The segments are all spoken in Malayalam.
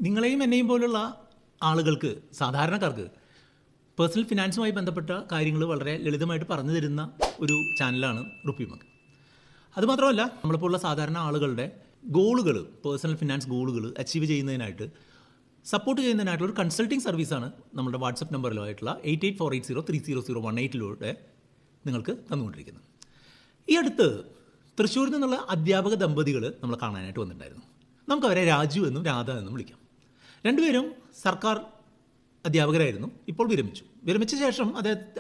നിങ്ങളെയും എന്നെയും പോലുള്ള ആളുകൾക്ക്, സാധാരണക്കാർക്ക് പേഴ്സണൽ ഫിനാൻസുമായി ബന്ധപ്പെട്ട കാര്യങ്ങൾ വളരെ ലളിതമായിട്ട് പറഞ്ഞു തരുന്ന ഒരു ചാനലാണ് റുപ്പിമഗ്. അതുമാത്രമല്ല, നമ്മളിപ്പോഴുള്ള സാധാരണ ആളുകളുടെ ഗോളുകൾ, പേഴ്സണൽ ഫിനാൻസ് ഗോളുകൾ അച്ചീവ് ചെയ്യുന്നതിനായിട്ട് സപ്പോർട്ട് ചെയ്യുന്നതിനായിട്ടുള്ള ഒരു കൺസൾട്ടിങ് സർവീസാണ് നമ്മുടെ വാട്സപ്പ് നമ്പറിലായിട്ടുള്ള 8848030018 നിങ്ങൾക്ക് തന്നുകൊണ്ടിരിക്കുന്നത്. ഈ അടുത്ത് തൃശ്ശൂരിൽ നിന്നുള്ള അധ്യാപക ദമ്പതികൾ നമ്മൾ കാണാനായിട്ട് വന്നിട്ടുണ്ടായിരുന്നു. നമുക്കവരെ രാജു എന്നും രാധ എന്നും വിളിക്കാം. രണ്ടുപേരും സർക്കാർ അധ്യാപകരായിരുന്നു. ഇപ്പോൾ വിരമിച്ച ശേഷം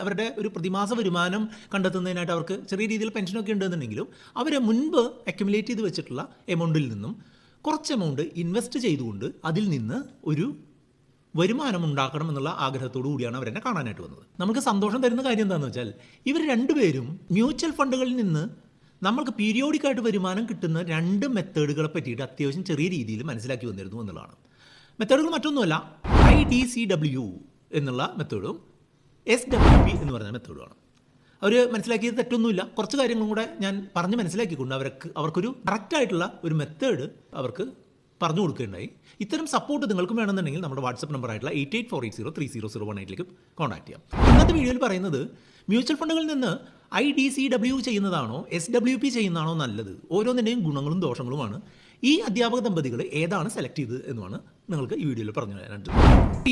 അവരുടെ ഒരു പ്രതിമാസ വരുമാനം കണ്ടെത്തുന്നതിനായിട്ട് അവർക്ക് ചെറിയ രീതിയിൽ പെൻഷനൊക്കെ ഉണ്ടെന്നുണ്ടെങ്കിലും അവർ മുൻപ് അക്യുമുലേറ്റ് ചെയ്ത് വെച്ചിട്ടുള്ള എമൗണ്ടിൽ നിന്നും കുറച്ച് എമൗണ്ട് ഇൻവെസ്റ്റ് ചെയ്തുകൊണ്ട് അതിൽ നിന്ന് ഒരു വരുമാനം ഉണ്ടാക്കണം എന്നുള്ള ആഗ്രഹത്തോടു കൂടിയാണ് അവരെന്നെ കാണാനായിട്ട് വന്നത്. നമുക്ക് സന്തോഷം തരുന്ന കാര്യം എന്താണെന്ന് വെച്ചാൽ, ഇവർ രണ്ടുപേരും മ്യൂച്വൽ ഫണ്ടുകളിൽ നിന്ന് നമ്മൾക്ക് പീരിയോഡിക്കായിട്ട് വരുമാനം കിട്ടുന്ന 2 മെത്തേഡുകളെ പറ്റിയിട്ട് അത്യാവശ്യം ചെറിയ രീതിയിൽ മനസ്സിലാക്കി വന്നിരുന്നു എന്നുള്ളതാണ്. മെത്തേഡുകൾ മറ്റൊന്നുമല്ല, IDCW എന്നുള്ള മെത്തേഡും SWP എന്ന് പറയുന്ന മെത്തേഡുമാണ്. അവർ മനസ്സിലാക്കിയത് തെറ്റൊന്നുമില്ല. കുറച്ച് കാര്യങ്ങളും കൂടെ ഞാൻ പറഞ്ഞ് മനസ്സിലാക്കിക്കൊണ്ട് അവർക്കൊരു കറക്റ്റായിട്ടുള്ള ഒരു മെത്തേഡ് അവർക്ക് പറഞ്ഞു കൊടുക്കുകയുണ്ടായി. ഇത്തരം സപ്പോർട്ട് നിങ്ങൾക്കും വേണമെന്നുണ്ടെങ്കിൽ നമ്മുടെ വാട്സപ്പ് നമ്പറായിട്ടുള്ള 8848030018 കോൺടാക്ട് ചെയ്യാം. ഇന്നത്തെ വീഡിയോയിൽ പറയുന്നത്, മ്യൂച്വൽ ഫണ്ടുകളിൽ നിന്ന് IDCW ചെയ്യുന്നതാണോ SWP ചെയ്യുന്നതാണോ നല്ലത്, ഓരോന്നിൻ്റെയും ഗുണങ്ങളും ദോഷങ്ങളുമാണ്. ഈ അധ്യാപക ദമ്പതികൾ ഏതാണ് സെലക്ട് ചെയ്തത് എന്നുമാണ് നിങ്ങൾക്ക് ഈ വീഡിയോയിൽ പറഞ്ഞു തരാനായിട്ട്.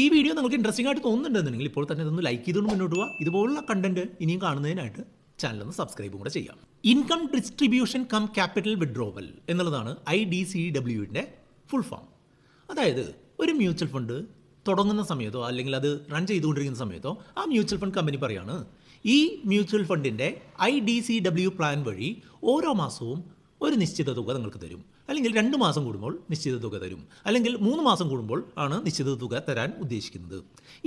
ഈ വീഡിയോ നിങ്ങൾക്ക് ഇൻട്രസ്റ്റിംഗ് ആയിട്ട് തോന്നുന്നുണ്ടെന്നുണ്ടെങ്കിൽ ഇപ്പോൾ തന്നെ ഇതൊന്ന് ലൈക്ക് ചെയ്തുകൊണ്ട് മുന്നോട്ട് പോവുക. ഇതുപോലുള്ള കണ്ടന്റ് ഇനിയും കാണുന്നതിനായിട്ട് ചാനലൊന്ന് സബ്സ്ക്രൈബും കൂടെ ചെയ്യാം. Income distribution cum capital withdrawal എന്നുള്ളതാണ് IDCWൻ്റെ ഫുൾ ഫോം. അതായത് ഒരു മ്യൂച്വൽ ഫണ്ട് തുടങ്ങുന്ന സമയത്തോ അല്ലെങ്കിൽ അത് റൺ ചെയ്തുകൊണ്ടിരിക്കുന്ന സമയത്തോ ആ മ്യൂച്വൽ ഫണ്ട് കമ്പനി പറയാണ്, ഈ മ്യൂച്വൽ ഫണ്ടിൻ്റെ IDCW പ്ലാൻ വഴി ഓരോ മാസവും ഒരു നിശ്ചിത തുക നിങ്ങൾക്ക് തരും, അല്ലെങ്കിൽ 2 മാസം കൂടുമ്പോൾ നിശ്ചിത തുക തരും, അല്ലെങ്കിൽ 3 മാസം കൂടുമ്പോൾ ആണ് നിശ്ചിത തുക തരാൻ ഉദ്ദേശിക്കുന്നത്.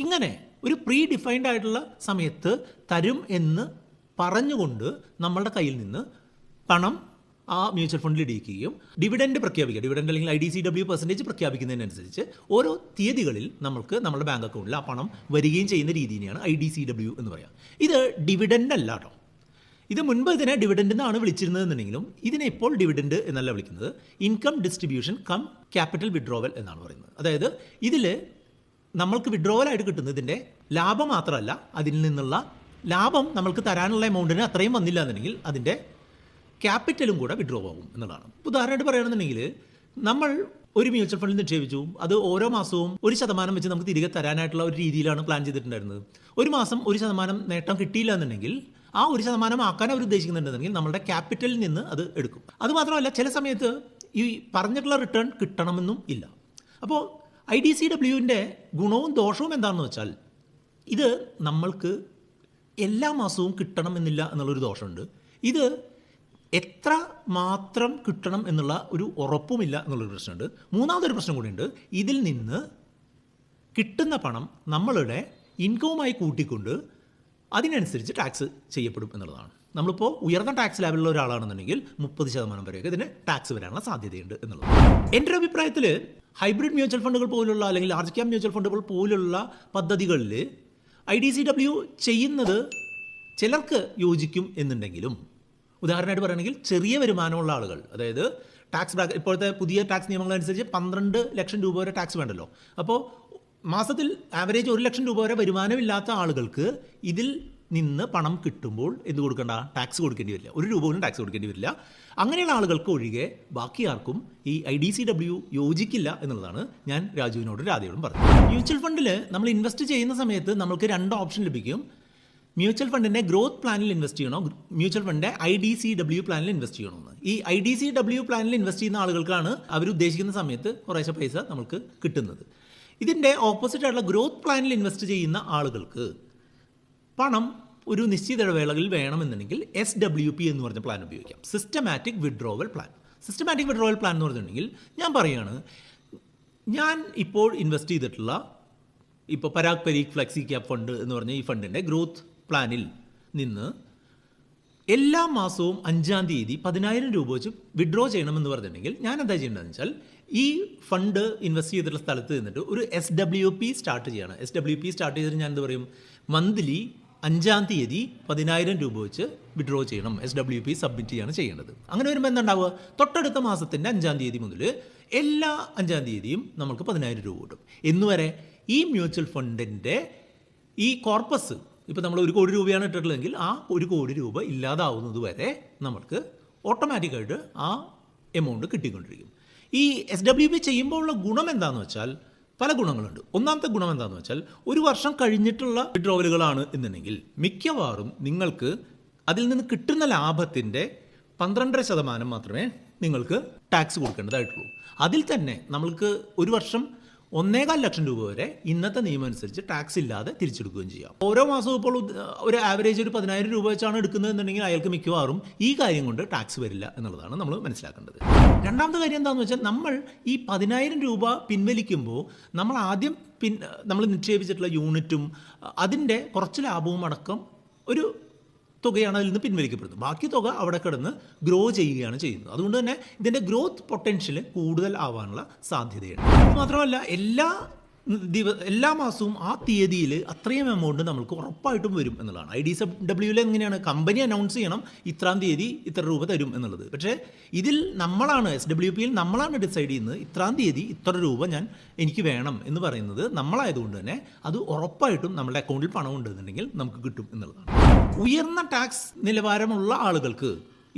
ഇങ്ങനെ ഒരു പ്രീ ഡിഫൈൻഡ് ആയിട്ടുള്ള സമയത്ത് തരും എന്ന് പറഞ്ഞുകൊണ്ട് നമ്മളുടെ കയ്യിൽ നിന്ന് പണം ആ മ്യൂച്വൽ ഫണ്ടിൽ ഇടിക്കുകയും ഡിവിഡൻഡ് അല്ലെങ്കിൽ IDCW പെർസെൻറ്റേജ് പ്രഖ്യാപിക്കുന്നതിനനുസരിച്ച് ഓരോ തീയതികളിൽ നമ്മൾക്ക് നമ്മുടെ ബാങ്ക് അക്കൗണ്ടിൽ ആ പണം വരികയും ചെയ്യുന്ന രീതിയാണ് IDCW എന്ന് പറയാം. ഇത് ഡിവിഡൻഡ് അല്ല കേട്ടോ. ഇത് മുൻപ് ഇതിനെ ഡിവിഡൻഡ് എന്നാണ് വിളിച്ചിരുന്നതെന്നുണ്ടെങ്കിലും ഇതിനെ ഇപ്പോൾ ഡിവിഡൻഡ് എന്നല്ല വിളിക്കുന്നത്. Income distribution cum capital withdrawal എന്നാണ് പറയുന്നത്. അതായത് ഇതിൽ നമ്മൾക്ക് വിഡ്രോവലായിട്ട് കിട്ടുന്നതിൻ്റെ ലാഭം മാത്രമല്ല, അതിൽ നിന്നുള്ള ലാഭം നമ്മൾക്ക് തരാനുള്ള എമൗണ്ടിന് അത്രയും വന്നില്ല എന്നുണ്ടെങ്കിൽ അതിൻ്റെ ക്യാപിറ്റലും കൂടെ വിഡ്രോ ആകും എന്നുള്ളതാണ്. ഉദാഹരണമായിട്ട് പറയുകയാണെന്നുണ്ടെങ്കിൽ, നമ്മൾ ഒരു മ്യൂച്വൽ ഫണ്ടിൽ നിക്ഷേപിച്ചു, അത് ഓരോ മാസവും 1% വെച്ച് നമുക്ക് തിരികെ തരാനായിട്ടുള്ള ഒരു രീതിയിലാണ് പ്ലാൻ ചെയ്തിട്ടുണ്ടായിരുന്നത്. ഒരു മാസം 1% നേട്ടം കിട്ടിയില്ല എന്നുണ്ടെങ്കിൽ ആ 1% ആക്കാൻ അവർ ഉദ്ദേശിക്കുന്നുണ്ടെങ്കിൽ നമ്മളുടെ ക്യാപിറ്റലിൽ നിന്ന് അത് എടുക്കും. അതുമാത്രമല്ല, ചില സമയത്ത് ഈ പറഞ്ഞിട്ടുള്ള റിട്ടേൺ കിട്ടണമെന്നും ഇല്ല. അപ്പോൾ IDCWൻ്റെ ഗുണവും ദോഷവും എന്താണെന്ന് വെച്ചാൽ, ഇത് നമ്മൾക്ക് എല്ലാ മാസവും കിട്ടണമെന്നില്ല എന്നുള്ളൊരു ദോഷമുണ്ട്. ഇത് എത്ര മാത്രം കിട്ടണം എന്നുള്ള ഒരു ഉറപ്പുമില്ല എന്നുള്ളൊരു പ്രശ്നമുണ്ട്. മൂന്നാമതൊരു പ്രശ്നം കൂടിയുണ്ട്, ഇതിൽ നിന്ന് കിട്ടുന്ന പണം നമ്മളുടെ ഇൻകവുമായി കൂട്ടിക്കൊണ്ട് അതിനനുസരിച്ച് ടാക്സ് ചെയ്യപ്പെടും എന്നുള്ളതാണ്. നമ്മളിപ്പോൾ ഉയർന്ന ടാക്സ് ലാബിലുള്ള ഒരാളാണെന്നുണ്ടെങ്കിൽ 30% വരെയൊക്കെ ഇതിന് ടാക്സ് വരാനുള്ള സാധ്യതയുണ്ട് എന്നുള്ളത്. എൻ്റെ ഒരു അഭിപ്രായത്തിൽ ഹൈബ്രിഡ് മ്യൂച്വൽ ഫണ്ടുകൾ പോലുള്ള അല്ലെങ്കിൽ ലാർജ് ക്യാപ് മ്യൂച്വൽ ഫണ്ടുകൾ പോലുള്ള പദ്ധതികളിൽ IDCW ചെയ്യുന്നത് ചിലർക്ക് യോജിക്കും എന്നുണ്ടെങ്കിലും, ഉദാഹരണമായിട്ട് പറയുകയാണെങ്കിൽ ചെറിയ വരുമാനമുള്ള ആളുകൾ, അതായത് ടാക്സ് ബ്രാക്കറ്റ്, ഇപ്പോഴത്തെ പുതിയ ടാക്സ് നിയമങ്ങളനുസരിച്ച് 12 ലക്ഷം രൂപ വരെ ടാക്സ് വേണ്ടല്ലോ. അപ്പോൾ മാസത്തിൽ ആവറേജ് 1 ലക്ഷം രൂപ വരെ വരുമാനമില്ലാത്ത ആളുകൾക്ക് ഇതിൽ നിന്ന് പണം കിട്ടുമ്പോൾ എന്ത് കൊടുക്കേണ്ട, ടാക്സ് കൊടുക്കേണ്ടി വരില്ല. 1 രൂപ പോലും ടാക്സ് കൊടുക്കേണ്ടി വരില്ല. അങ്ങനെയുള്ള ആളുകൾക്ക് ഒഴികെ ബാക്കി ആർക്കും ഈ IDCW യോജിക്കില്ല എന്നുള്ളതാണ് ഞാൻ രാജുവിനോടും രാധയോടും പറഞ്ഞത്. മ്യൂച്വൽ ഫണ്ടിൽ നമ്മൾ ഇൻവെസ്റ്റ് ചെയ്യുന്ന സമയത്ത് നമുക്ക് 2 ഓപ്ഷൻ ലഭിക്കും. മ്യൂച്വൽ ഫണ്ടിൻ്റെ ഗ്രോത്ത് പ്ലാനിൽ ഇൻവെസ്റ്റ് ചെയ്യണോ, മ്യൂച്വൽ ഫണ്ടിൻ്റെ IDCW പ്ലാനിൽ ഇൻവെസ്റ്റ് ചെയ്യണമെന്ന്. ഈ IDCW പ്ലാനിൽ ഇൻവെസ്റ്റ് ചെയ്യുന്ന ആളുകൾക്കാണ് അവർ ഉദ്ദേശിക്കുന്ന സമയത്ത് കുറേശ്ശെ പൈസ നമുക്ക് കിട്ടുന്നത്. ഇതിൻ്റെ ഓപ്പോസിറ്റ് ആയിട്ടുള്ള ഗ്രോത്ത് പ്ലാനിൽ ഇൻവെസ്റ്റ് ചെയ്യുന്ന ആളുകൾക്ക് പണം ഒരു നിശ്ചിത ഇടവേളകളിൽ വേണമെന്നുണ്ടെങ്കിൽ SWP എന്ന് പറഞ്ഞ പ്ലാൻ ഉപയോഗിക്കാം. Systematic withdrawal plan. Systematic withdrawal plan എന്ന് പറഞ്ഞിട്ടുണ്ടെങ്കിൽ, ഞാൻ പറയുകയാണ്, ഞാൻ ഇപ്പോൾ ഇൻവെസ്റ്റ് ചെയ്തിട്ടുള്ള ഇപ്പോൾ Parag Parikh flexi cap fund എന്ന് പറഞ്ഞ ഈ ഫണ്ടിൻ്റെ ഗ്രോത്ത് പ്ലാനിൽ നിന്ന് എല്ലാ മാസവും 5-ാം തീയതി 10,000 രൂപ വെച്ച് വിഡ്രോ ചെയ്യണമെന്ന് പറഞ്ഞിട്ടുണ്ടെങ്കിൽ ഞാൻ എന്താ ചെയ്യേണ്ടതെന്ന് വെച്ചാൽ, ഈ ഫണ്ട് ഇൻവെസ്റ്റ് ചെയ്തിട്ടുള്ള സ്ഥലത്ത് നിന്നിട്ട് ഒരു SWP സ്റ്റാർട്ട് ചെയ്യണം. SWP സ്റ്റാർട്ട് ചെയ്തിട്ട് ഞാൻ എന്ത് പറയും, മന്ത്ലി 5-ാം തീയതി 10,000 രൂപ വെച്ച് വിഡ്രോ ചെയ്യണം, SWP സബ്മിറ്റ് ചെയ്യാണ് ചെയ്യേണ്ടത്. അങ്ങനെ വരുമ്പോൾ എന്താണ്ടാവുക, തൊട്ടടുത്ത മാസത്തിൻ്റെ 5-ാം തീയതി മുതൽ എല്ലാ 5-ാം തീയതിയും നമുക്ക് 10,000 രൂപ കിട്ടും. എന്നുവരെ ഈ മ്യൂച്വൽ ഫണ്ടിൻ്റെ ഈ കോർപ്പസ്, ഇപ്പോൾ നമ്മൾ 1 കോടി രൂപയാണ് ഇട്ടിട്ടുള്ളതെങ്കിൽ ആ 1 കോടി രൂപ ഇല്ലാതാവുന്നത് വരെ നമുക്ക് ഓട്ടോമാറ്റിക്കായിട്ട് ആ എമൗണ്ട് കിട്ടിക്കൊണ്ടിരിക്കും. ഈ SWP ചെയ്യുമ്പോഴുള്ള ഗുണം എന്താണെന്ന് വെച്ചാൽ പല ഗുണങ്ങളുണ്ട്. ഒന്നാമത്തെ ഗുണം എന്താണെന്ന് വെച്ചാൽ 1 വർഷം കഴിഞ്ഞിട്ടുള്ള വിഡ്രോവലുകളാണ് എന്നുണ്ടെങ്കിൽ മിക്കവാറും നിങ്ങൾക്ക് അതിൽ നിന്ന് കിട്ടുന്ന ലാഭത്തിൻ്റെ 12% മാത്രമേ നിങ്ങൾക്ക് ടാക്സ് കൊടുക്കേണ്ടതായിട്ടുള്ളൂ. അതിൽ തന്നെ നമ്മൾക്ക് 1 വർഷം 1.25 ലക്ഷം രൂപ വരെ ഇന്നത്തെ നിയമം അനുസരിച്ച് ടാക്സ് ഇല്ലാതെ തിരിച്ചെടുക്കുകയും ചെയ്യാം. ഓരോ മാസവും ഇപ്പോൾ ഒരു ആവറേജ് ഒരു 10,000 രൂപ വെച്ചാണ് എടുക്കുന്നത് എന്നുണ്ടെങ്കിൽ അയാൾക്ക് മിക്കവാറും ഈ കാര്യം കൊണ്ട് ടാക്സ് വരില്ല എന്നുള്ളതാണ് നമ്മൾ മനസ്സിലാക്കേണ്ടത്. രണ്ടാമത്തെ കാര്യം എന്താണെന്ന് വെച്ചാൽ നമ്മൾ ഈ 10,000 രൂപ പിൻവലിക്കുമ്പോൾ നമ്മൾ ആദ്യം നമ്മൾ നിക്ഷേപിച്ചിട്ടുള്ള യൂണിറ്റും അതിൻ്റെ കുറച്ച് ലാഭവും അടക്കം ഒരു തുകയാണ് അതിൽ നിന്ന് പിൻവലിക്കപ്പെടുന്നത്. ബാക്കി തുക അവിടെ കിടന്ന് ഗ്രോ ചെയ്യുകയാണ് ചെയ്യുന്നത്. അതുകൊണ്ട് തന്നെ ഇതിൻ്റെ ഗ്രോത്ത് പൊട്ടൻഷ്യൽ കൂടുതൽ ആവാനുള്ള സാധ്യതയുണ്ട്. മാത്രമല്ല എല്ലാ മാസവും ആ തീയതിയിൽ അത്രയും എമൗണ്ട് നമുക്ക് ഉറപ്പായിട്ടും വരും എന്നുള്ളതാണ്. IDWയിൽ എങ്ങനെയാണ്, കമ്പനി അനൗൺസ് ചെയ്യണം ഇത്രാം തീയതി ഇത്ര രൂപ തരും എന്നുള്ളത്. പക്ഷേ ഇതിൽ നമ്മളാണ്, SWPയിൽ നമ്മളാണ് ഡിസൈഡ് ചെയ്യുന്നത് ഇത്രാം തീയതി ഇത്ര രൂപ എനിക്ക് വേണം എന്ന് പറയുന്നത് നമ്മളായതുകൊണ്ട് തന്നെ അത് ഉറപ്പായിട്ടും നമ്മുടെ അക്കൗണ്ടിൽ പണം ഉണ്ടെന്നുണ്ടെങ്കിൽ നമുക്ക് കിട്ടും എന്നുള്ളതാണ്. ഉയർന്ന ടാക്സ് നിലവാരമുള്ള ആളുകൾക്ക്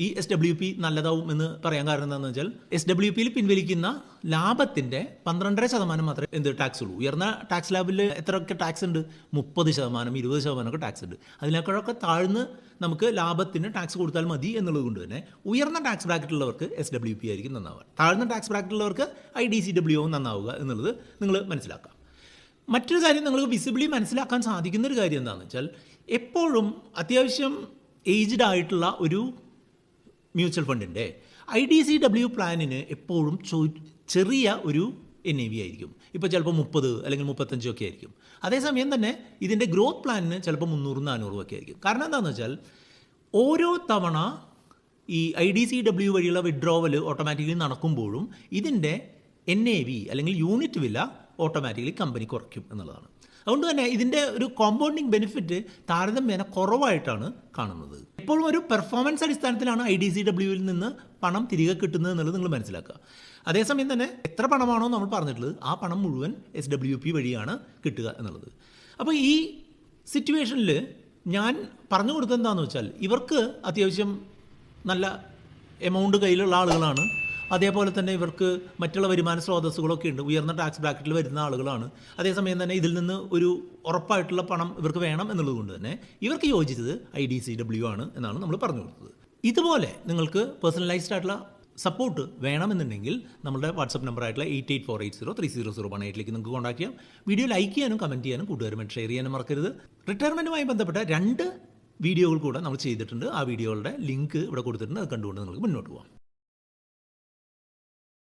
ഈ SWP നല്ലതാവും എന്ന് പറയാൻ കാരണം എന്താണെന്ന് വെച്ചാൽ SWPയിൽ പിൻവലിക്കുന്ന ലാഭത്തിൻ്റെ 12% മാത്രമേ ടാക്സ് ഉള്ളൂ. ഉയർന്ന ടാക്സ് ലാബിൽ എത്രയൊക്കെ ടാക്സ് ഉണ്ട്, 30%, 20% ഒക്കെ ടാക്സ് ഉണ്ട്. അതിനേക്കാളൊക്കെ താഴ്ന്ന് നമുക്ക് ലാഭത്തിന് ടാക്സ് കൊടുത്താൽ മതി എന്നുള്ളത് കൊണ്ട് തന്നെ ഉയർന്ന ടാക്സ് ബ്രാക്കറ്റുള്ളവർക്ക് SWP ആയിരിക്കും നന്നാവുക. താഴ്ന്ന ടാക്സ് ബ്രാക്കറ്റുള്ളവർക്ക് IDCW നന്നാവുക എന്നുള്ളത് നിങ്ങൾ മനസ്സിലാക്കാം. മറ്റൊരു കാര്യം നിങ്ങൾക്ക് വിസിബിളി മനസ്സിലാക്കാൻ സാധിക്കുന്നൊരു കാര്യം എന്താണെന്ന് വെച്ചാൽ എപ്പോഴും അത്യാവശ്യം ഏജ്ഡ് ആയിട്ടുള്ള ഒരു മ്യൂച്വൽ ഫണ്ടിൻ്റെ IDCW പ്ലാനിന് എപ്പോഴും ചെറിയ ഒരു NAV ആയിരിക്കും. ഇപ്പോൾ ചിലപ്പോൾ 30 അല്ലെങ്കിൽ 35 ഒക്കെ ആയിരിക്കും. അതേസമയം തന്നെ ഇതിൻ്റെ ഗ്രോത്ത് പ്ലാനിന് ചിലപ്പോൾ 300-400 ഒക്കെ ആയിരിക്കും. കാരണം എന്താണെന്ന് വെച്ചാൽ ഓരോ തവണ ഈ IDCW വഴിയുള്ള വിഡ്രോവൽ ഓട്ടോമാറ്റിക്കലി നടക്കുമ്പോഴും ഇതിൻ്റെ NAV അല്ലെങ്കിൽ യൂണിറ്റ് വില ഓട്ടോമാറ്റിക്കലി കമ്പനി കുറയ്ക്കും എന്നുള്ളതാണ്. അതുകൊണ്ട് തന്നെ ഇതിൻ്റെ ഒരു കോമ്പൗണ്ടിങ് ബെനിഫിറ്റ് താരതമ്യേന കുറവായിട്ടാണ് കാണുന്നത്. എപ്പോഴും ഒരു പെർഫോമൻസ് അടിസ്ഥാനത്തിലാണ് IDCWയിൽ നിന്ന് പണം തിരികെ കിട്ടുന്നത് എന്നുള്ളത് നിങ്ങൾ മനസ്സിലാക്കുക. അതേസമയം തന്നെ എത്ര പണമാണോ നമ്മൾ പറഞ്ഞിട്ടുള്ളത് ആ പണം മുഴുവൻ SWP വഴിയാണ് കിട്ടുക എന്നുള്ളത്. അപ്പോൾ ഈ സിറ്റുവേഷനിൽ ഞാൻ പറഞ്ഞു കൊടുത്തത് എന്താണെന്ന് വെച്ചാൽ ഇവർക്ക് അത്യാവശ്യം നല്ല എമൗണ്ട് കയ്യിലുള്ള ആളുകളാണ്. അതേപോലെ തന്നെ ഇവർക്ക് മറ്റുള്ള വരുമാന സ്രോതസ്സുകളൊക്കെ ഉണ്ട്, ഉയർന്ന ടാക്സ് ബ്രാക്കറ്റിൽ വരുന്ന ആളുകളാണ്. അതേസമയം തന്നെ ഇതിൽ നിന്ന് ഒരു ഉറപ്പായിട്ടുള്ള പണം ഇവർക്ക് വേണം എന്നുള്ളത് കൊണ്ട് തന്നെ ഇവർക്ക് യോജിച്ചത് IDCW ആണ് എന്നാണ് നമ്മൾ പറഞ്ഞു കൊടുത്തത്. ഇതുപോലെ നിങ്ങൾക്ക് പേഴ്സണലൈസ്ഡ് ആയിട്ടുള്ള സപ്പോർട്ട് വേണമെന്നുണ്ടെങ്കിൽ നമ്മുടെ വാട്സപ്പ് നമ്പറായിട്ടുള്ള 8848030018 നിങ്ങൾക്ക് കോൺടാക്ട് ചെയ്യാം. വീഡിയോ ലൈക്ക് ചെയ്യാനും കമൻറ്റ് ചെയ്യാനും കൂട്ടുകാരുമായിട്ട് ഷെയർ ചെയ്യാനും മറക്കരുത്. റിട്ടയർമെൻറ്റുമായി ബന്ധപ്പെട്ട 2 വീഡിയോകൾ കൂടെ നമ്മൾ ചെയ്തിട്ടുണ്ട്. ആ വീഡിയോകളുടെ ലിങ്ക് ഇവിടെ കൊടുത്തിട്ടുണ്ട്. അത് കണ്ടുകൊണ്ട് നിങ്ങൾക്ക് മുന്നോട്ട് പോകാം.